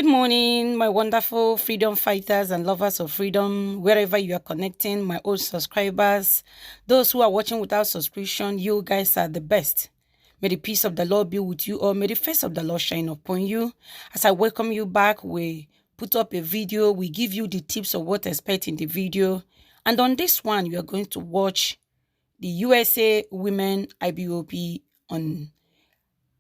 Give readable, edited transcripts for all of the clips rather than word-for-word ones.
Good morning, my wonderful freedom fighters and lovers of freedom, wherever you are connecting, my old subscribers, those who are watching without subscription, you guys are the best. May the peace of the Lord be with you, or may the face of the Lord shine upon you. As I welcome you back, we put up a video, we give you the tips of what to expect in the video. And on this one, you are going to watch the USA Women IPOB on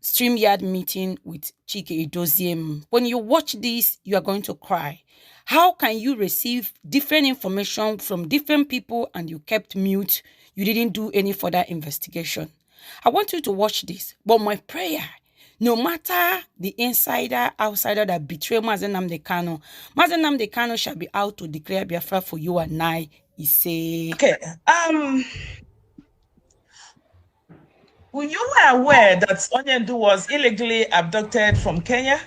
StreamYard meeting with Chike Edoziem. When you watch this, you are going to cry. How can you receive different information from different people and you kept mute? You didn't do any further investigation. I want you to watch this. But my prayer, no matter the insider, outsider that betray Mazi Nnamdi Kanu shall be out to declare Biafra for you and I. He say. Okay. You were aware that Onyendu was illegally abducted from Kenya?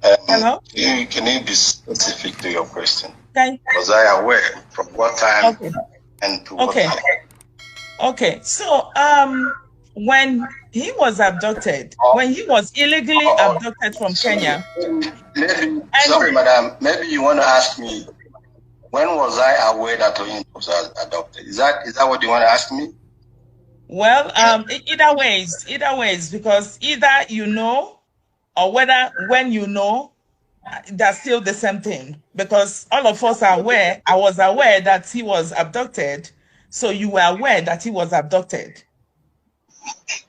Hello? Can you be specific to your question? Okay. Was I aware from what time and to what time? Okay. So, when he was abducted, when he was illegally abducted from Kenya. Sorry, madam. Maybe you want to ask me, when was I aware that Onyendu was adopted? Is that what you want to ask me? Well, either ways, because either you know, or whether when you know, that's still the same thing. Because all of us are aware. I was aware that he was abducted, so you were aware that he was abducted.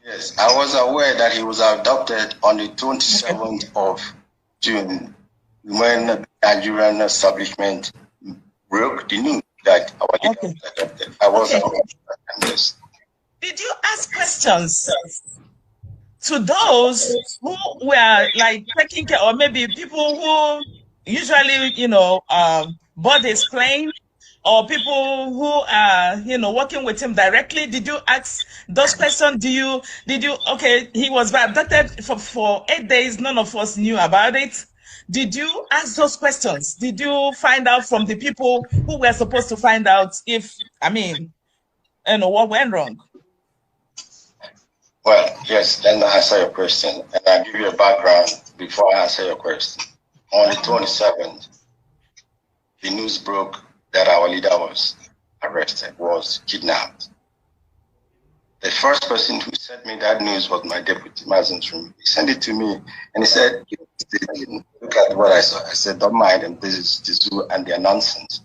Yes, I was aware that he was abducted on the 27th of June when the Nigerian establishment broke the news that our leader was adopted. I was aware of this. Did you ask questions to those who were like taking care, or maybe people who usually, board his plane, or people who are, working with him directly? Did you ask those questions? Okay, he was abducted for 8 days. None of us knew about it. Did you ask those questions? Did you find out from the people who were supposed to find out what went wrong? Well, yes, let me answer your question, and I'll give you a background before I answer your question. On the 27th, the news broke that our leader was arrested, was kidnapped. The first person who sent me that news was my deputy, Mazi. He sent it to me, and he said, look at what I saw. I said, don't mind them, this is the zoo and their nonsense.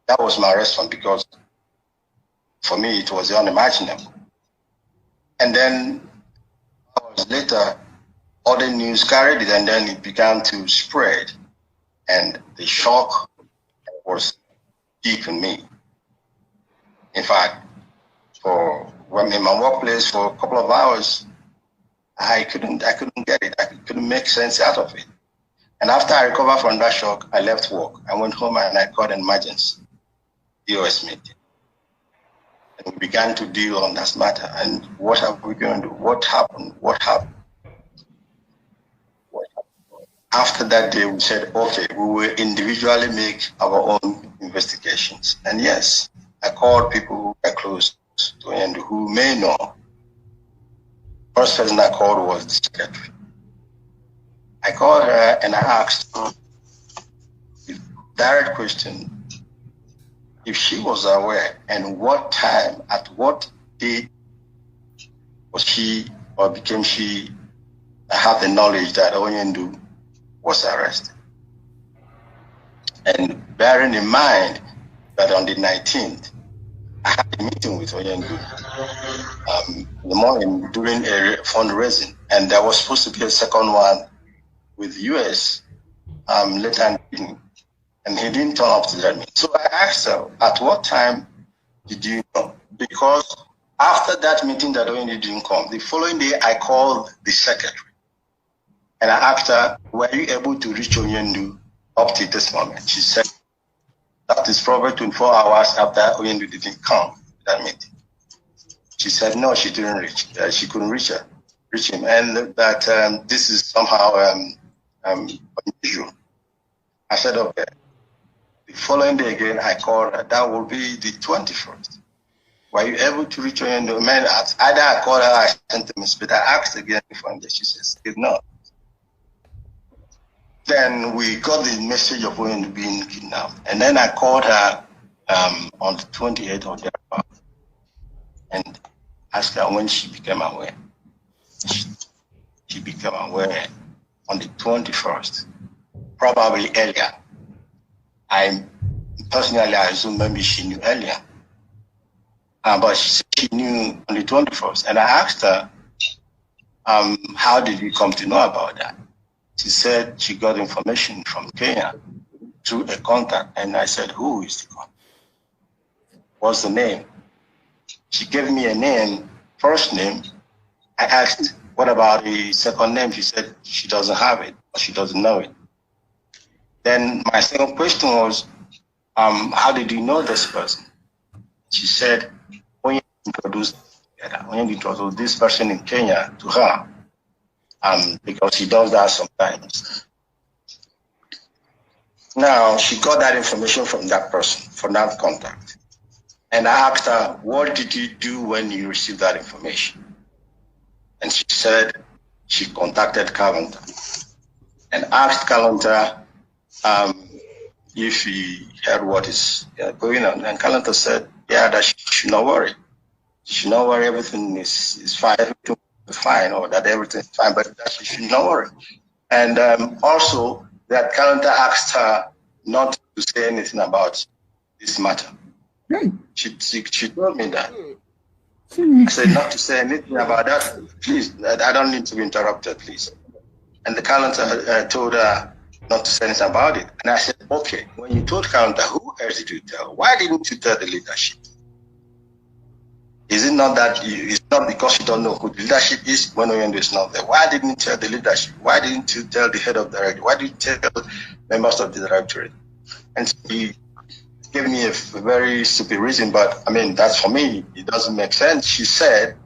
That was my response, because for me, it was unimaginable. And then hours later, other news carried it, and then it began to spread. And the shock was deep in me. In fact, when in my workplace for a couple of hours, I couldn't get it. I couldn't make sense out of it. And after I recovered from that shock, I left work. I went home and I called an emergency DOS meeting. And we began to deal on that matter. And what are we going to do? What happened? After that day, we said, okay, we will individually make our own investigations. And yes, I called people who are close to and who may know. First person I called was the secretary. I called her and I asked her a direct question. If she was aware, and what time, at what date was she, or became she, have the knowledge that Onyendu was arrested? And bearing in mind that on the 19th, I had a meeting with Onyendu in the morning during a fundraising, and there was supposed to be a second one with the US later in the evening. And he didn't turn up to that meeting. So I asked her, at what time did you know? Because after that meeting that Onyendu didn't come, the following day I called the secretary. And I asked her, were you able to reach Onyendu up to this moment? She said, that is probably 24 hours after Onyendu didn't come to that meeting. She said, no, she didn't reach. She couldn't reach him. And that this is somehow unusual. I said, okay. The following day again, I called her. That will be the 21st. Were you able to reach Oyendo? Man, either I called her, I sent a message, but I asked again from there. She says, did not. Then we got the message of Oyendo being kidnapped. And then I called her on the 28th of January and asked her when she became aware. She became aware on the 21st, probably earlier. I assume maybe she knew earlier. But she said she knew on the 21st. And I asked her, how did you come to know about that? She said she got information from Kenya through a contact. And I said, who is the contact? What's the name? She gave me a name, first name. I asked, what about the second name? She said she doesn't have it, or she doesn't know it. Then my second question was, how did you know this person? She said, when you introduced this person in Kenya to her, because he does that sometimes. Now, she got that information from that person, from that contact. And I asked her, what did you do when you received that information? And she said she contacted Kalanta and asked Kalanta if he heard what is going on. And Kalanta said, yeah, that she should not worry. She should not worry, everything is fine, everything is fine, or that everything is fine, but that she should not worry. And also that Kalanta asked her not to say anything about this matter. She told me that. I said not to say anything about that. Please, I don't need to be interrupted, please. And the Kalanta told her not to say anything about it. And I said, okay, when you told Kalanta, who else did you tell? Why didn't you tell the leadership? Is it not that it's not because you don't know who the leadership is when Oyendo is not there? Why didn't you tell the leadership? Why didn't you tell the head of the directorate? Why didn't you tell members of the directorate? And she gave me a very stupid reason, but I mean, that's for me, it doesn't make sense. She said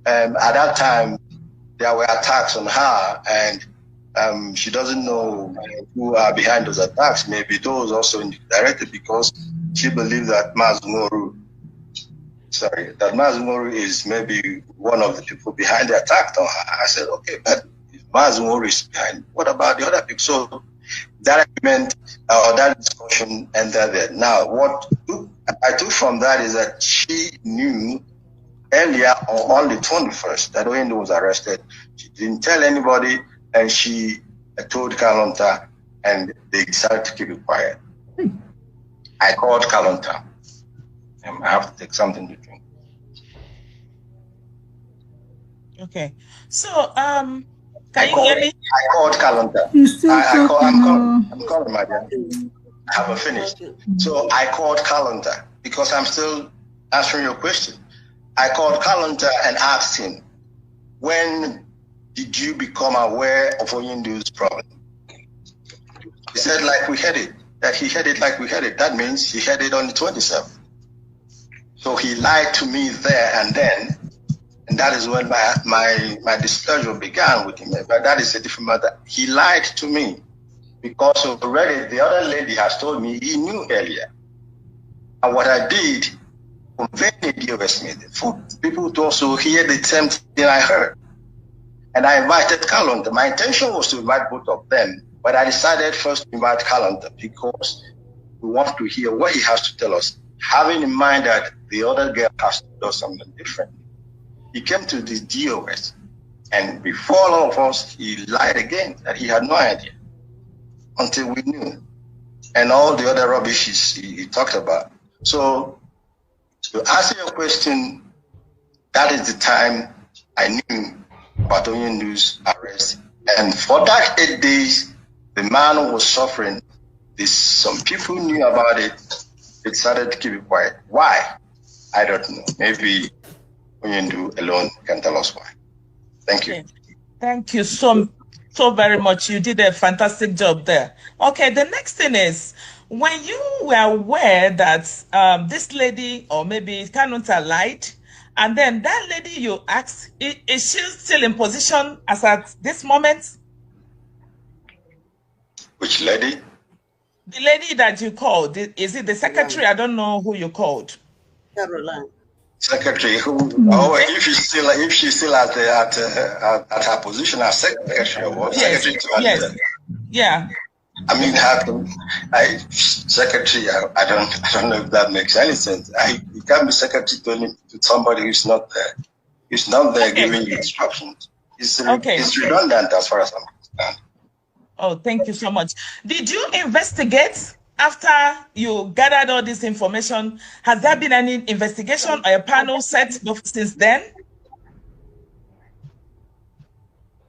at that time there were attacks on her, and she doesn't know who are behind those attacks. Maybe those also in the directorate, because she believed that Mazi Moru is maybe one of the people behind the attack on her. I said, okay, but if Mazi Moru is behind, what about the other people? So that argument or that discussion ended there. Now, what I took from that is that she knew earlier on the 21st that Oyendo was arrested. She didn't tell anybody, and she told Kalanta, and they decided to keep it quiet. I called Kalanta. I have to take something to drink. Okay. So, can you hear me? I called Kalanta. I'm calling my dad. I haven't finished. So I called Kalanta because I'm still answering your question. I called Kalanta and asked him, when did you become aware of Oyendo's problem? He said, like we had it, that he had it like we had it. That means he had it on the 27th. So he lied to me there and then, and that is when my displeasure began with him. But that is a different matter. He lied to me because already the other lady has told me he knew earlier. And what I did, conveyed the DOS meeting for people to also hear the same thing I heard. And I invited Kalanta. My intention was to invite both of them, but I decided first to invite Kalanta because we want to hear what he has to tell us, having in mind that the other girl has to do something different. He came to this DOS, and before all of us, he lied again that he had no idea until we knew, and all the other rubbish he talked about. So, to answer your question, that is the time I knew about Oyendo's arrest, and for that 8 days, the man was suffering. Some people knew about it. They decided to keep it quiet. Why? I don't know. Maybe Oyendo alone can tell us why. Thank you. Okay. Thank you so very much. You did a fantastic job there. Okay, the next thing is, when you were aware that this lady, or maybe Kanunta, lied, and then that lady you asked, is she still in position as at this moment? Which lady? The lady that you called, is it the secretary? I don't know who you called. Caroline. secretary who, or if she's still at her position as secretary or secretary to yeah. I mean, secretary. I don't know if that makes any sense. You can't be secretary to somebody who's not there. Who's not there giving you instructions. It's redundant as far as I'm concerned. Oh, thank you so much. Did you investigate after you gathered all this information? Has there been any investigation or a panel set since then?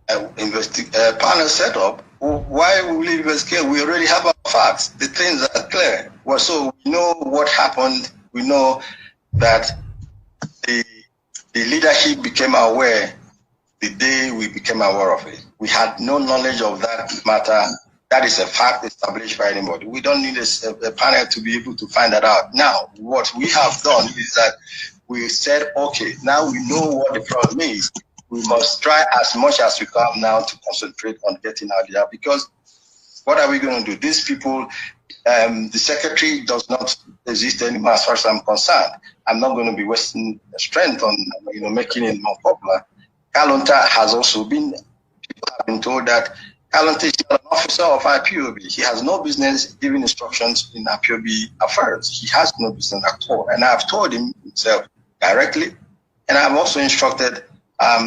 Panel set up. Why will we investigate? We already have our facts. The things are clear. Well, so we know what happened. We know that the leadership became aware the day we became aware of it. We had no knowledge of that matter. That is a fact established by anybody. We don't need a panel to be able to find that out. Now, what we have done is that we said, okay, now we know what the problem is. We must try as much as we can now to concentrate on getting out there, because what are we going to do? These people, the secretary does not exist anymore as far as I'm concerned. I'm not going to be wasting strength on making it more popular. Kalonta has also been, people have been told that Kalonta is not an officer of IPOB. He has no business giving instructions in IPOB affairs. He has no business at all. And I've told him himself directly, and I've also instructed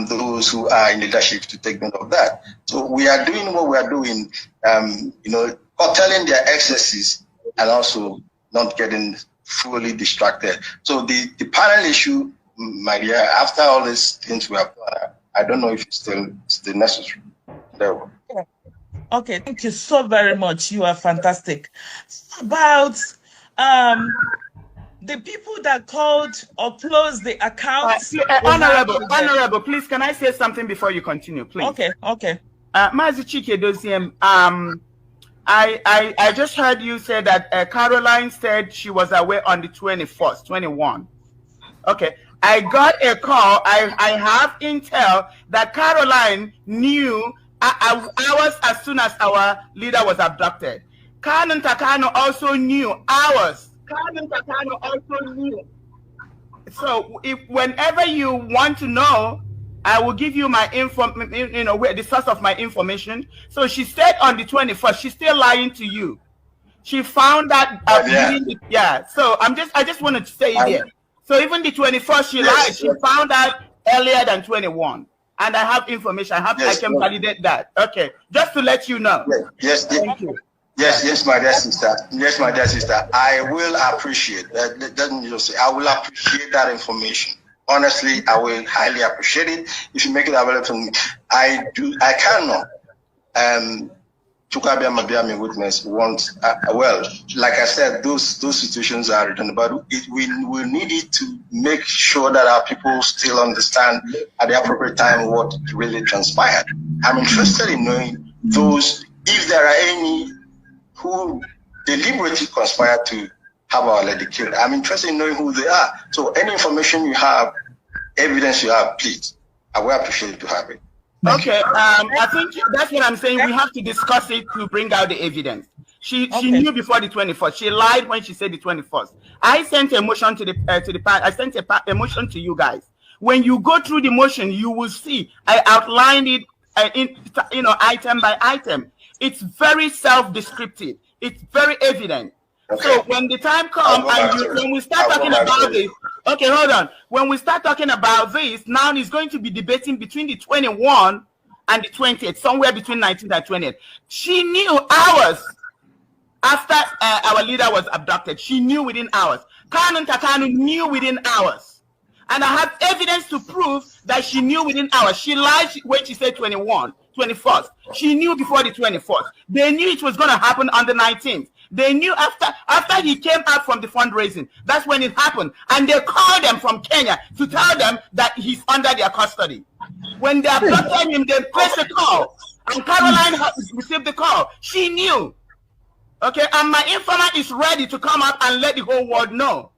those who are in leadership to take note of that. So we are doing what we are doing, curtailing their excesses and also not getting fully distracted. So the panel issue, my dear, after all these things we have done, I don't know if it's still necessary. There we go. Okay, thank you so very much. You are fantastic. About the people that called or closed the accounts. Honorable, please, can I say something before you continue, please? Okay. Mazi Chike Doziem, I just heard you say that Caroline said she was away on the 21st, 21. Okay, I got a call. I have intel that Caroline knew hours as soon as our leader was abducted. Nnamdi Kanu also knew hours. So whenever you want to know, I will give you my the source of my information. So she said on the 21st, she's still lying to you. She found that So I just wanted to say it here. So even the 21st, she lied. She found out earlier than 21. And I have information. I can validate that. Okay, just to let you know. Yes. Thank you. Yes, my dear sister. Yes, my dear sister. I will appreciate that. I will appreciate that information. Honestly, I will highly appreciate it if you make it available to me. I cannot. Chukabiama witness wants. Well, like I said, those situations are written, but we need it to make sure that our people still understand at the appropriate time what really transpired. I'm interested in knowing those, if there are any who deliberately conspired to have our lady killed. I'm interested in knowing who they are. So any information you have, evidence you have, please, I will appreciate to have it. Okay, I think that's what I'm saying. We have to discuss it to bring out the evidence. She knew before the 21st. She lied when she said the 21st. I sent a motion to I sent a motion to you guys. When you go through the motion, you will see I outlined it item by item. It's very self-descriptive. It's very evident. Okay. So when the time comes when we start talking about this, okay, hold on. When we start talking about this, now it's going to be debating between the 21 and the 20th, somewhere between 19th and 20th. She knew hours after our leader was abducted. She knew within hours. Nnamdi Kanu knew within hours. And I have evidence to prove that she knew within hours. She lied when she said 21st. She knew before the 21st. They knew it was going to happen on the 19th. They knew after he came out from the fundraising. That's when it happened. And they called them from Kenya to tell them that he's under their custody. When they abducted him, they placed a call. And Caroline received the call. She knew. Okay, and my informant is ready to come up and let the whole world know.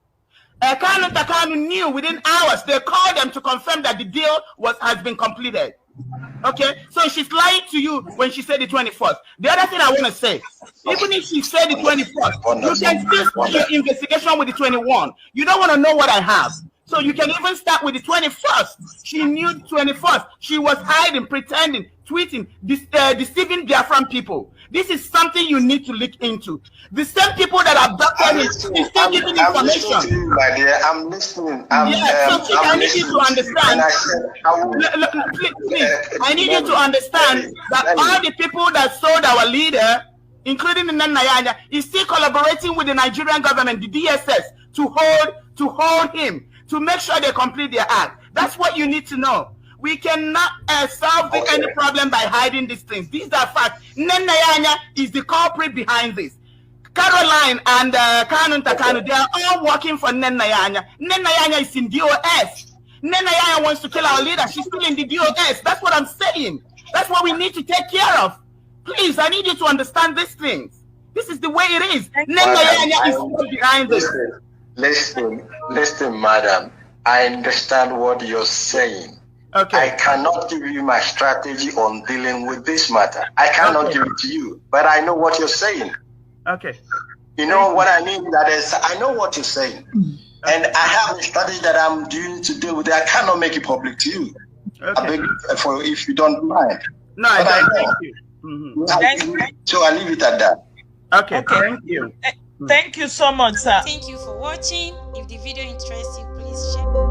Nnamdi Kanu knew within hours. They called them to confirm that the deal has been completed. Okay, so she's lying to you when she said the 21st. The other thing I want to say, even if she said the 21st, you can still start your investigation with the 21. You don't want to know what I have. So you can even start with the 21st. She knew 21st. She was hiding, pretending, tweeting, deceiving Biafran people. This is something you need to look into. The same people that abducted him is still giving information. I'm listening to you, my dear. I'm listening. So I need you to understand. Please, I need you to understand that all the people that sold our leader, including the Nnamdi, is still collaborating with the Nigerian government, the DSS, to hold him, to make sure they complete their act. That's what you need to know. We cannot solve any problem by hiding these things. These are facts. Nnamdi is the culprit behind this. Caroline and Kanu, they are all working for Nnamdi. Nnamdi is in DOS. Nnamdi wants to kill our leader. She's still in the DOS. That's what I'm saying. That's what we need to take care of. Please, I need you to understand these things. This is the way it is. Nnamdi is still behind this. Listen, madam. I understand what you're saying. Okay. I cannot give you my strategy on dealing with this matter. I cannot give it to you, but I know what you're saying. Okay. You know what I mean? That is, I know what you're saying. And I have a strategy that I'm doing to deal with it. I cannot make it public to you. Okay. I beg for if you don't mind. No, I don't. Thank you. Thank you. So I leave it at that. Okay. Thank you. Thank you so much, sir. Thank you for watching. If the video interests you, please share.